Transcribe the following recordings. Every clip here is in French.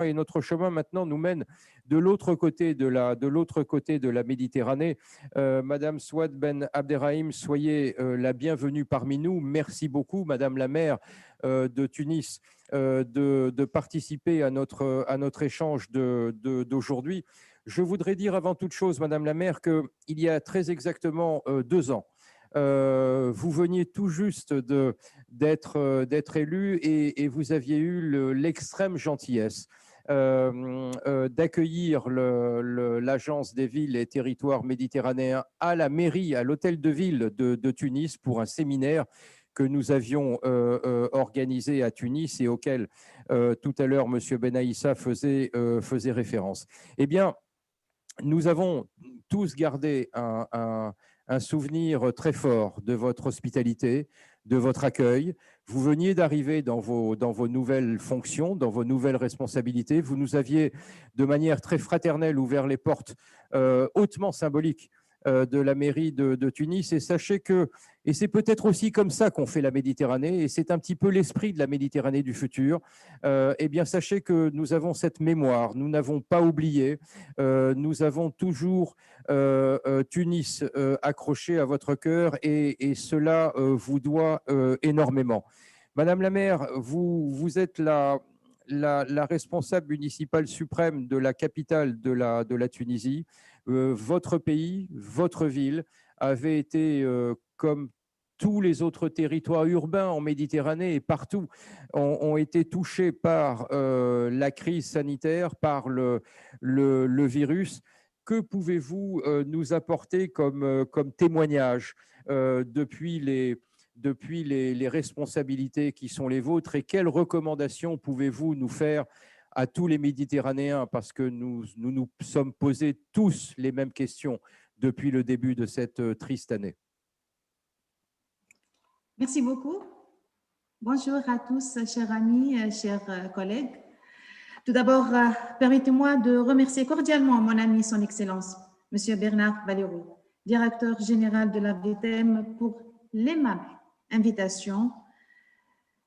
et notre chemin maintenant nous mène de l'autre côté de la Méditerranée. Madame Souad Ben Abderrahim, soyez la bienvenue parmi nous. Merci beaucoup, Madame la maire de Tunis, de participer à notre échange d'aujourd'hui. Je voudrais dire avant toute chose, Madame la maire, qu'il y a très exactement 2 ans, vous veniez tout juste d'être élu et vous aviez eu l'extrême gentillesse d'accueillir l'Agence des villes et territoires méditerranéens à la mairie, à l'hôtel de ville de Tunis pour un séminaire que nous avions organisé à Tunis et auquel tout à l'heure M. Benaïssa faisait référence. Eh bien, nous avons tous gardé un souvenir très fort de votre hospitalité, de votre accueil. Vous veniez d'arriver dans vos nouvelles fonctions, dans vos nouvelles responsabilités. Vous nous aviez, de manière très fraternelle, ouvert les portes hautement symboliques de la mairie de Tunis. Et sachez que, et c'est peut-être aussi comme ça qu'on fait la Méditerranée, et c'est un petit peu l'esprit de la Méditerranée du futur, eh bien sachez que nous avons cette mémoire, nous n'avons pas oublié, nous avons toujours Tunis accroché à votre cœur et cela vous doit énormément. Madame la maire, vous êtes la responsable municipale suprême de la capitale de la Tunisie. Votre pays, votre ville avait été, comme tous les autres territoires urbains en Méditerranée et partout, ont été touchés par la crise sanitaire, par le virus. Que pouvez-vous nous apporter comme témoignage depuis les responsabilités qui sont les vôtres et quelles recommandations pouvez-vous nous faire à tous les Méditerranéens, parce que nous sommes posés tous les mêmes questions depuis le début de cette triste année. Merci beaucoup. Bonjour à tous, chers amis, chers collègues. Tout d'abord, permettez-moi de remercier cordialement mon ami, son Excellence, M. Bernard Bayrou, directeur général de la VITEM, pour l'aimable invitation.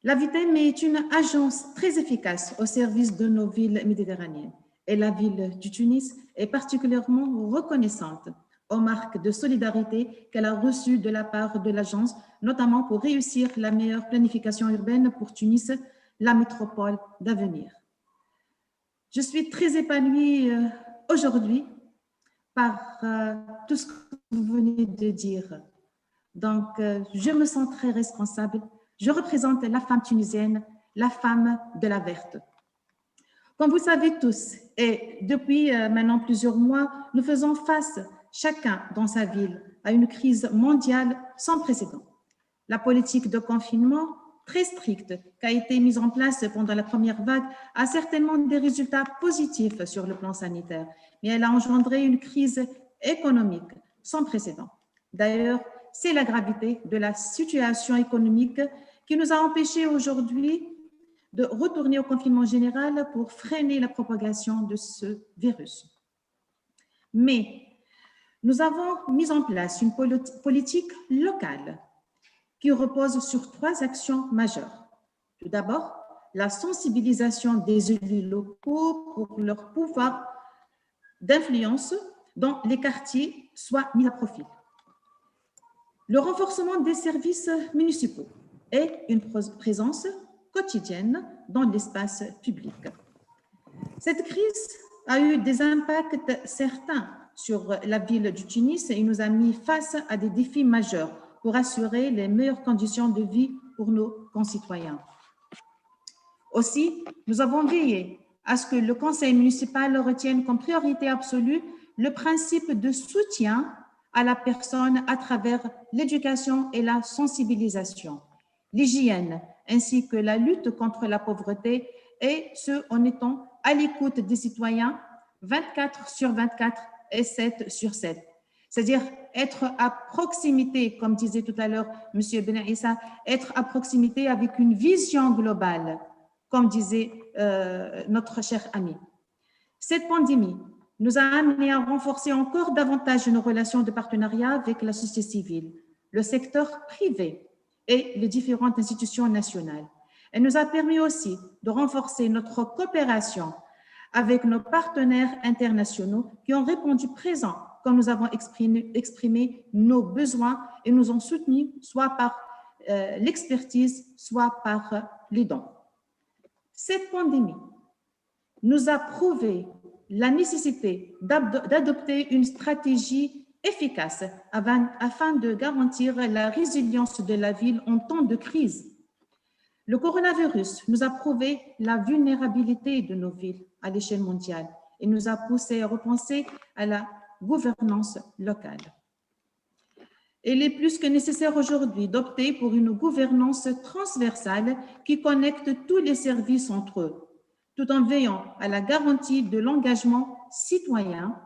La VITEM est une agence très efficace au service de nos villes méditerranéennes et la ville du Tunis est particulièrement reconnaissante aux marques de solidarité qu'elle a reçues de la part de l'agence, notamment pour réussir la meilleure planification urbaine pour Tunis, la métropole d'avenir. Je suis très épanouie aujourd'hui par tout ce que vous venez de dire. Donc, je me sens très responsable. Je représente la femme tunisienne, la femme de la verte. Comme vous le savez tous, et depuis maintenant plusieurs mois, nous faisons face, chacun dans sa ville, à une crise mondiale sans précédent. La politique de confinement très stricte qui a été mise en place pendant la première vague a certainement des résultats positifs sur le plan sanitaire, mais elle a engendré une crise économique sans précédent. D'ailleurs, c'est la gravité de la situation économique qui nous a empêchés aujourd'hui de retourner au confinement général pour freiner la propagation de ce virus. Mais nous avons mis en place une politique locale qui repose sur 3 actions majeures. Tout d'abord, la sensibilisation des élus locaux pour leur pouvoir d'influence dans les quartiers soit mis à profit. Le renforcement des services municipaux et une présence quotidienne dans l'espace public. Cette crise a eu des impacts certains sur la ville du Tunis et nous a mis face à des défis majeurs pour assurer les meilleures conditions de vie pour nos concitoyens. Aussi, nous avons veillé à ce que le conseil municipal retienne comme priorité absolue le principe de soutien à la personne à travers l'éducation et la sensibilisation, l'hygiène, ainsi que la lutte contre la pauvreté, et ce, en étant à l'écoute des citoyens 24/24 et 7/7. C'est-à-dire être à proximité, comme disait tout à l'heure M. Benaïssa, être à proximité avec une vision globale, comme disait notre cher ami. Cette pandémie nous a amené à renforcer encore davantage nos relations de partenariat avec la société civile, le secteur privé et les différentes institutions nationales. Elle nous a permis aussi de renforcer notre coopération avec nos partenaires internationaux qui ont répondu présent quand nous avons exprimé nos besoins et nous ont soutenus soit par l'expertise, soit par les dons. Cette pandémie nous a prouvé la nécessité d'adopter une stratégie efficace afin de garantir la résilience de la ville en temps de crise. Le coronavirus nous a prouvé la vulnérabilité de nos villes à l'échelle mondiale et nous a poussé à repenser à la gouvernance locale. Il est plus que nécessaire aujourd'hui d'opter pour une gouvernance transversale qui connecte tous les services entre eux, tout en veillant à la garantie de l'engagement citoyen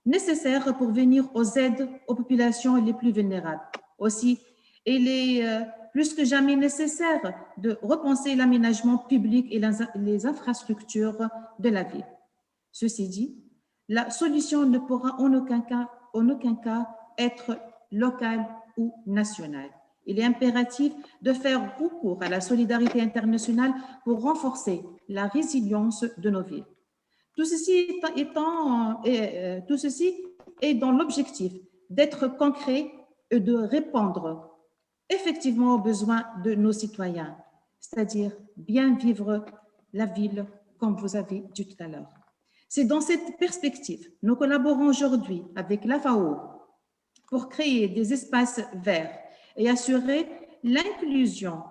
nécessaire pour venir aux aides aux populations les plus vulnérables. Aussi, il est plus que jamais nécessaire de repenser l'aménagement public et les infrastructures de la ville. Ceci dit, la solution ne pourra en aucun cas être locale ou nationale. Il est impératif de faire recours à la solidarité internationale pour renforcer la résilience de nos villes. Tout ceci est dans l'objectif d'être concret et de répondre effectivement aux besoins de nos citoyens, c'est-à-dire bien vivre la ville, comme vous avez dit tout à l'heure. C'est dans cette perspective, nous collaborons aujourd'hui avec la FAO pour créer des espaces verts et assurer l'inclusion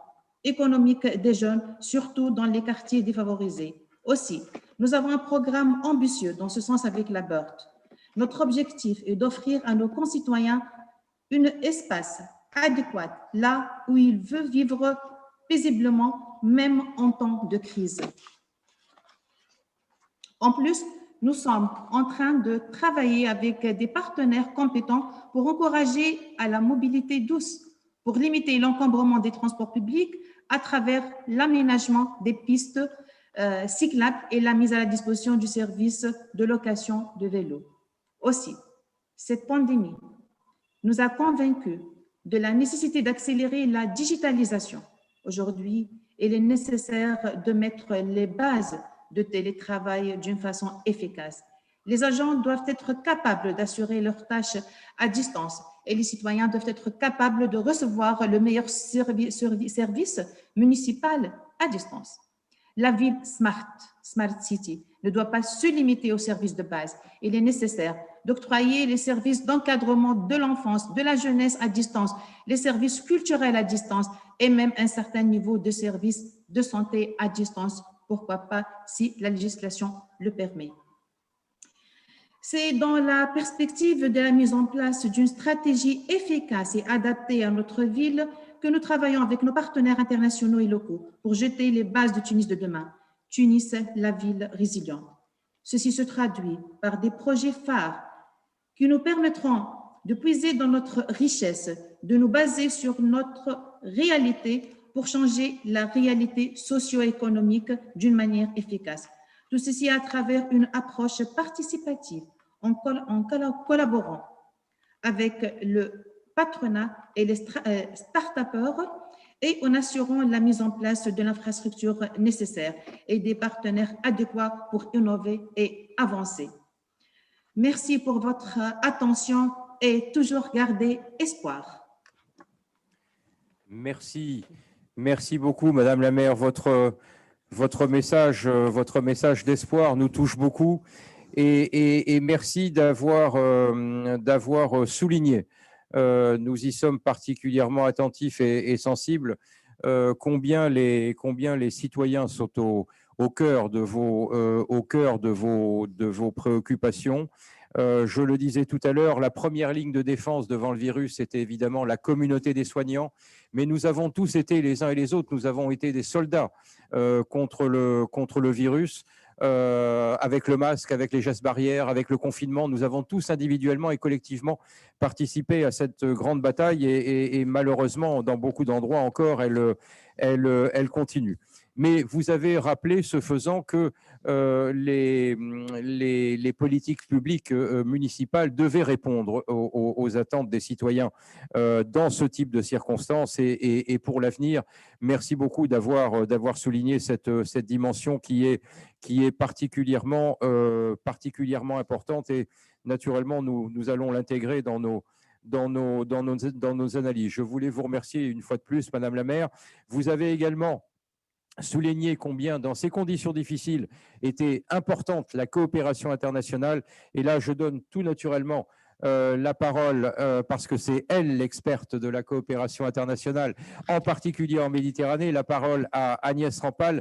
économique des jeunes, surtout dans les quartiers défavorisés. Aussi, nous avons un programme ambitieux dans ce sens avec la BIRD. Notre objectif est d'offrir à nos concitoyens un espace adéquat là où ils veulent vivre paisiblement, même en temps de crise. En plus, nous sommes en train de travailler avec des partenaires compétents pour encourager à la mobilité douce, pour limiter l'encombrement des transports publics à travers l'aménagement des pistes cyclables et la mise à la disposition du service de location de vélos. Aussi, cette pandémie nous a convaincus de la nécessité d'accélérer la digitalisation. Aujourd'hui, il est nécessaire de mettre les bases de télétravail d'une façon efficace. Les agents doivent être capables d'assurer leurs tâches à distance et les citoyens doivent être capables de recevoir le meilleur service municipal à distance. La ville Smart City ne doit pas se limiter aux services de base. Il est nécessaire d'octroyer les services d'encadrement de l'enfance, de la jeunesse à distance, les services culturels à distance et même un certain niveau de services de santé à distance, pourquoi pas si la législation le permet. C'est dans la perspective de la mise en place d'une stratégie efficace et adaptée à notre ville que nous travaillons avec nos partenaires internationaux et locaux pour jeter les bases de Tunis de demain. Tunis, la ville résiliente. Ceci se traduit par des projets phares qui nous permettront de puiser dans notre richesse, de nous baser sur notre réalité pour changer la réalité socio-économique d'une manière efficace. Tout ceci à travers une approche participative, en collaborant avec le patronat et les start-upers et en assurant la mise en place de l'infrastructure nécessaire et des partenaires adéquats pour innover et avancer. Merci pour votre attention et toujours garder espoir. Merci. Merci beaucoup, Madame la maire. Votre message d'espoir nous touche beaucoup et merci d'avoir souligné. Nous y sommes particulièrement attentifs et sensibles, combien les citoyens sont au cœur de vos préoccupations. Je le disais tout à l'heure, la première ligne de défense devant le virus, c'était évidemment la communauté des soignants, mais nous avons tous été, les uns et les autres, nous avons été des soldats contre le virus, avec le masque, avec les gestes barrières, avec le confinement. Nous avons tous individuellement et collectivement participé à cette grande bataille et malheureusement, dans beaucoup d'endroits encore, elle continue. Mais vous avez rappelé, ce faisant, que les politiques publiques municipales devaient répondre aux attentes des citoyens dans ce type de circonstances. Et pour l'avenir, merci beaucoup d'avoir souligné cette dimension qui est particulièrement importante. Et naturellement, nous allons l'intégrer dans nos analyses. Je voulais vous remercier une fois de plus, Madame la maire. Vous avez également souligné combien, dans ces conditions difficiles, était importante la coopération internationale. Et là, je donne tout naturellement la parole, parce que c'est elle l'experte de la coopération internationale, en particulier en Méditerranée, la parole à Agnès Rampal,